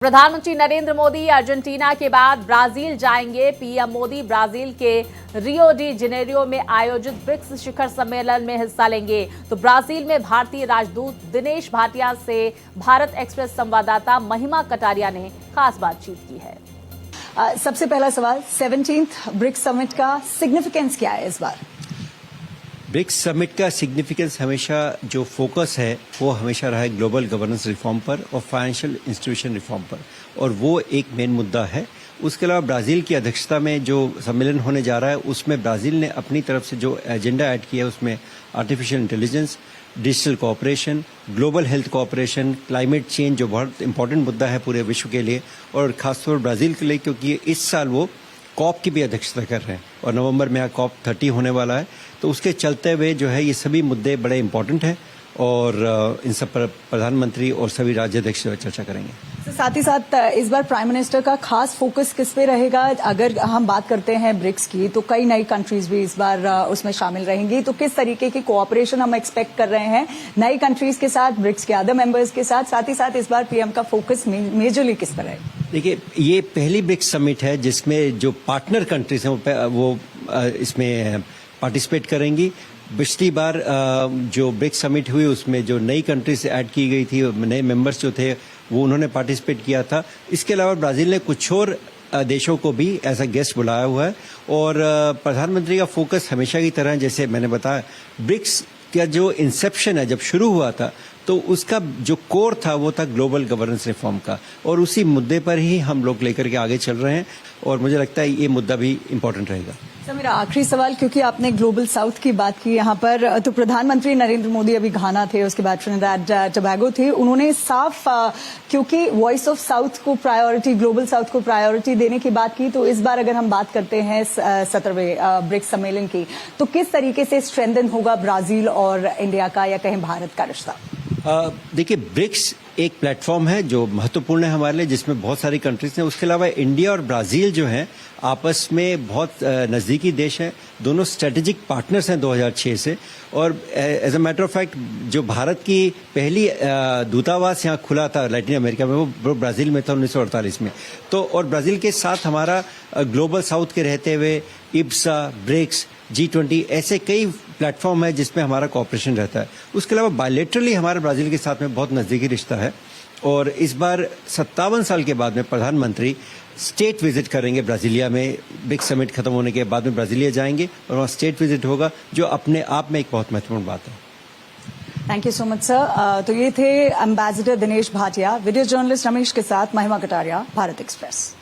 प्रधानमंत्री नरेंद्र मोदी अर्जेंटीना के बाद ब्राजील जाएंगे। पीएम मोदी ब्राजील के रियो डी जेनेरियो में आयोजित ब्रिक्स शिखर सम्मेलन में हिस्सा लेंगे। तो ब्राजील में भारतीय राजदूत दिनेश भाटिया से भारत एक्सप्रेस संवाददाता महिमा कटारिया ने खास बातचीत की है। सबसे पहला सवाल, 17th ब्रिक्स समिट का सिग्निफिकेंस क्या है इस बार? ब्रिक्स समिट का सिग्निफिकेंस हमेशा जो फोकस है वो हमेशा रहा है ग्लोबल गवर्नेंस रिफॉर्म पर और फाइनेंशियल इंस्टीट्यूशन रिफॉर्म पर, और वो एक मेन मुद्दा है। उसके अलावा ब्राजील की अध्यक्षता में जो सम्मेलन होने जा रहा है उसमें ब्राजील ने अपनी तरफ से जो एजेंडा ऐड किया है उसमें artificial intelligence, digital cooperation, global health cooperation, climate change जो बहुत इंपॉर्टेंट मुद्दा है पूरे विश्व के लिए और खासतौर ब्राजील के लिए, क्योंकि इस साल वो कॉप की भी अध्यक्षता कर रहे हैं और नवंबर में कॉप 30 होने वाला है। तो उसके चलते हुए जो है ये सभी मुद्दे बड़े इंपॉर्टेंट हैं और इन सब पर प्रधानमंत्री और सभी राज्याध्यक्ष चर्चा करेंगे। साथ ही साथ इस बार प्राइम मिनिस्टर का खास फोकस किस पे रहेगा? अगर हम बात करते हैं ब्रिक्स की तो कई नई कंट्रीज भी इस बार उसमें शामिल रहेंगी, तो किस तरीके की कोऑपरेशन हम एक्सपेक्ट कर रहे हैं नई कंट्रीज के साथ, ब्रिक्स के अदर मेंबर्स के साथ? साथ ही साथ इस बार पीएम का फोकस मेजरली किस पर है? देखिए, ये पहली ब्रिक्स समिट है जिसमें जो पार्टनर कंट्रीज हैं वो इसमें पार्टिसिपेट करेंगी। पिछली बार जो ब्रिक्स समिट हुई उसमें जो नई कंट्रीज ऐड की गई थी, नए मेंबर्स जो थे वो उन्होंने पार्टिसिपेट किया था। इसके अलावा ब्राजील ने कुछ और देशों को भी एज अ गेस्ट बुलाया हुआ है और प्रधानमंत्री का फोकस हमेशा की तरह, जैसे मैंने बताया, ब्रिक्स का जो इंसेप्शन है जब शुरू हुआ था तो उसका जो कोर था वो था ग्लोबल गवर्नेंस रिफॉर्म का, और उसी मुद्दे पर ही हम लोग लेकर के आगे चल रहे हैं और मुझे लगता है ये मुद्दा भी इम्पोर्टेंट रहेगा। सर, मेरा आखिरी सवाल, क्योंकि आपने ग्लोबल साउथ की बात की यहाँ पर, तो प्रधानमंत्री नरेंद्र मोदी अभी घाना थे, उसके बाद ट्रिनिडाड टोबैगो थे, उन्होंने साफ क्योंकि वॉइस ऑफ साउथ को प्रायोरिटी, ग्लोबल साउथ को प्रायोरिटी देने की बात की, तो इस बार अगर हम बात करते हैं 17वें ब्रिक्स सम्मेलन की, तो किस तरीके से स्ट्रेंथन होगा ब्राजील और इंडिया का या कहीं भारत का रिश्ता? देखिए, ब्रिक्स एक प्लेटफॉर्म है जो महत्वपूर्ण है हमारे लिए, जिसमें बहुत सारी कंट्रीज हैं। उसके अलावा इंडिया और ब्राजील जो हैं आपस में बहुत नज़दीकी देश हैं, दोनों स्ट्रेटेजिक पार्टनर्स हैं 2006 से। और as a matter of fact जो भारत की पहली दूतावास यहाँ खुला था लैटिन अमेरिका में वो ब्राज़ील में था 1948 में। तो और ब्राज़ील के साथ हमारा ग्लोबल साउथ के रहते हुए इब्सा, ब्रिक्स, G20 ऐसे कई प्लेटफॉर्म है जिसमें हमारा कोऑपरेशन रहता है। उसके अलावा बायलैटरली हमारा ब्राज़ील के साथ में बहुत नज़दीकी रिश्ता है और इस बार 57 साल के बाद में प्रधानमंत्री स्टेट विजिट करेंगे ब्राज़ीलिया में। ब्रिक्स समिट खत्म होने के बाद में ब्राज़ीलिया जाएंगे और वहाँ स्टेट विजिट होगा, जो अपने आप में एक बहुत महत्वपूर्ण बात है। Thank you so much sir. तो ये थे ambassador Dinesh Bhatia, video journalist Ramesh के साथ महिमा कटारिया, भारत एक्सप्रेस।